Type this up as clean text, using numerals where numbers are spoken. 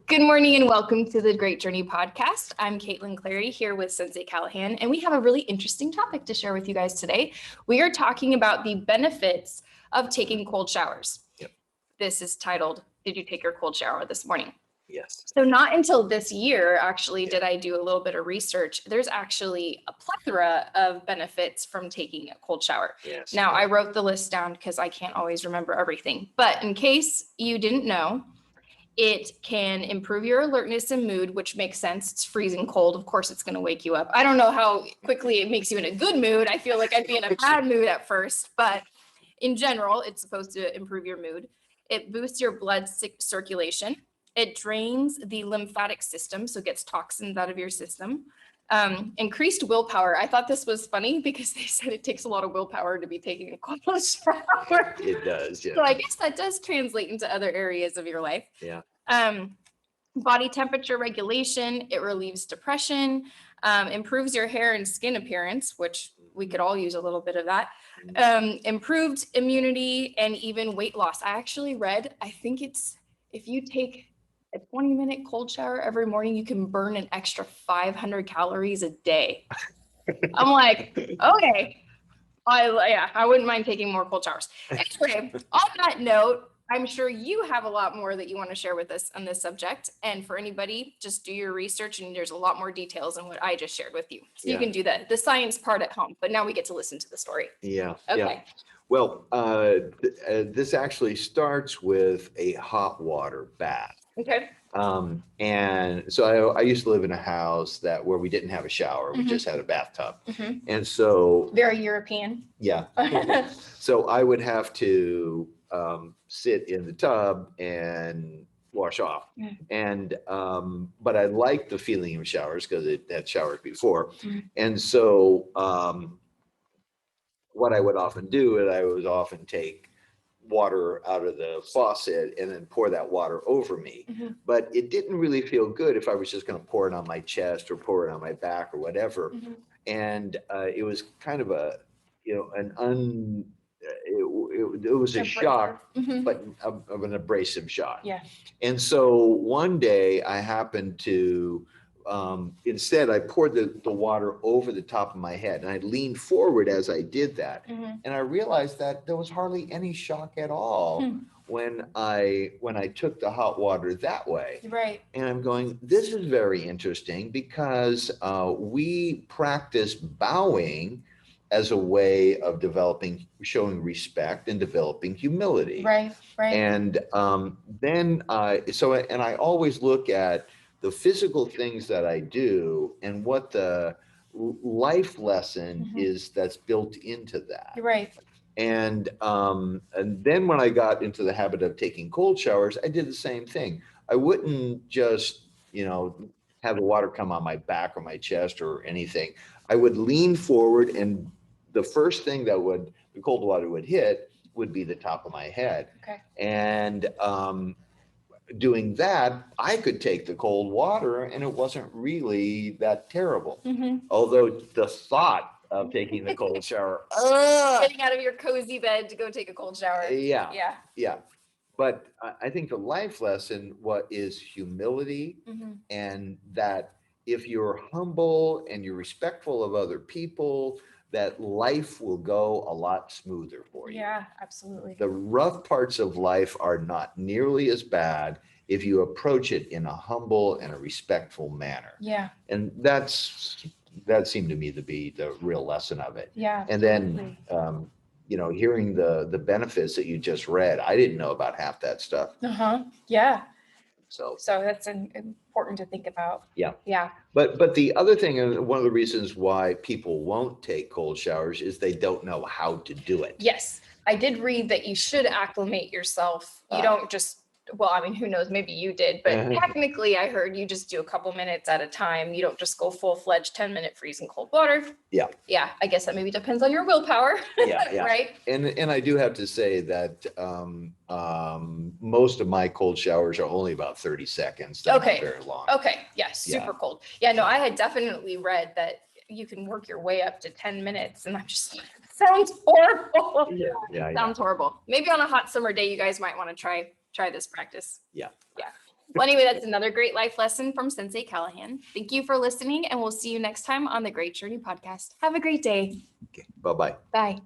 Good morning and welcome to the Great Journey podcast. I'm Caitlin Clary here with Sensei Callahan, and we have a really interesting topic to share with you guys today. We are talking about the benefits of taking cold showers. Yep. This is titled, Did You Take Your Cold Shower This Morning? Yes. So not until this year, actually, did I do a little bit of research. There's actually a plethora of benefits from taking a cold shower. Yes. Now, I wrote the list down because I can't always remember everything. But in case you didn't know, it can improve your alertness and mood, which makes sense. It's freezing cold. Of course, it's going to wake you up. I don't know how quickly it makes you in a good mood. I feel like I'd be in a bad mood at first, but in general, it's supposed to improve your mood. It boosts your blood circulation. It drains the lymphatic system, so it gets toxins out of your system. Increased willpower. I thought this was funny because they said it takes a lot of willpower to be taking a cold shower. It does, yeah. So I guess that does translate into other areas of your life. Yeah. Body temperature regulation. It relieves depression, improves your hair and skin appearance, which we could all use a little bit of that. Improved immunity and even weight loss. I actually read, I think it's if you take a 20-minute cold shower every morning, you can burn an extra 500 calories a day. I'm like, okay. I wouldn't mind taking more cold showers. Anyway, on that note, I'm sure you have a lot more that you want to share with us on this subject. And for anybody, just do your research, and there's a lot more details than what I just shared with you. So you can do the science part at home, but now we get to listen to the story. Yeah. Okay. Yeah. Well, this actually starts with a hot water bath. Okay. And so I used to live in a house where we didn't have a shower. We just had a bathtub. And so Very European. yeah. So I would have to sit in the tub and wash off. And but I liked the feeling of showers because it had showered before. And so what I would often do is I would often take water out of the faucet and then pour that water over me. But it didn't really feel good if I was just going to pour it on my chest or pour it on my back or whatever. And it was kind of a, it was a shock, but of an abrasive shock. Yeah. And so one day I happened to, instead I poured the water over the top of my head, and I leaned forward as I did that. And I realized that there was hardly any shock at all when I took the hot water that way. Right. And I'm going, this is very interesting because we practice bowing as a way of showing respect and developing humility. Right. And then I always look at the physical things that I do and what the life lesson is that's built into that. Right. And then when I got into the habit of taking cold showers, I did the same thing. I wouldn't just, have the water come on my back or my chest or anything. I would lean forward, and the first thing the cold water would hit would be the top of my head. Okay. And doing that, I could take the cold water and it wasn't really that terrible. Although the thought of taking the cold shower, Getting out of your cozy bed to go take a cold shower. Yeah. But I think the life lesson is humility, and that if you're humble and you're respectful of other people, that life will go a lot smoother for you. Yeah, absolutely. The rough parts of life are not nearly as bad if you approach it in a humble and a respectful manner. Yeah. And that seemed to me to be the real lesson of it. Yeah. And then, hearing the benefits that you just read, I didn't know about half that stuff. Yeah. So that's important to think about. Yeah. Yeah. But the other thing, and one of the reasons why people won't take cold showers is they don't know how to do it. Yes. I did read that you should acclimate yourself. You don't just, well, I mean, who knows, maybe you did, but technically I heard you just do a couple minutes at a time. You don't just go full-fledged 10-minute freezing cold water. Yeah. Yeah. I guess that maybe depends on your willpower. Yeah. Right. And I do have to say that most of my cold showers are only about 30 seconds. They're not very long. Okay. Yeah. Super cold. Yeah. No, I had definitely read that you can work your way up to 10 minutes, and I'm just, sounds horrible. Yeah. Sounds horrible. Maybe on a hot summer day, you guys might want to try this practice. Yeah. Well, anyway, that's another great life lesson from Sensei Callahan. Thank you for listening, and we'll see you next time on the Great Journey podcast. Have a great day. Okay, bye-bye. Bye.